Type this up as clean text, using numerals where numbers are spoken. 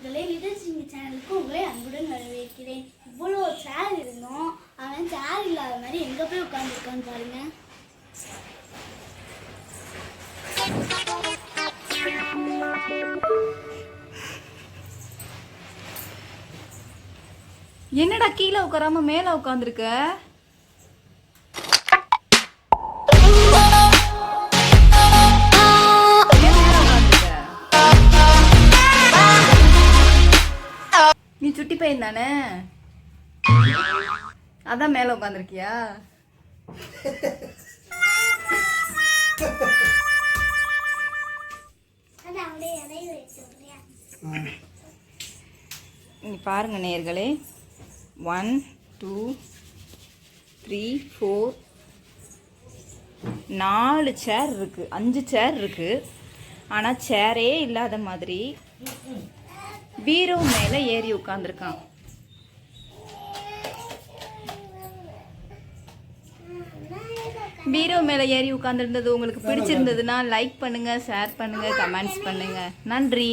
நேயர்களே, லிட்டில் சிங்கி சேனலுக்கு உங்களை அன்புடன் வரவேற்கிறேன். இவ்வளோ சேர் இருந்தோம், அவன் சேர் இல்லாத மாதிரி எங்கே போய் உட்காந்துருக்கான்னு பாருங்க. என்னடா கீழே உட்காராம மேல உட்காந்துருக்க? நீ சுட்டி பையன் தானே, அதான் மேல உட்காந்துருக்கியா? நீ பாருங்க நேயர்களே, 1 2 3 4 4 சேர் இருக்கு, 5 சேர் இருக்கு. ஆனா சேரே இல்லாத மாதிரி பீரோ மேல ஏறி உட்கார்ந்துருக்கான். பீரோ மேல ஏறி உட்கார்ந்துருந்தது உங்களுக்கு பிடிச்சிருந்ததுன்னா லைக் பண்ணுங்க, ஷேர் பண்ணுங்க, கமெண்ட்ஸ் பண்ணுங்க. நன்றி.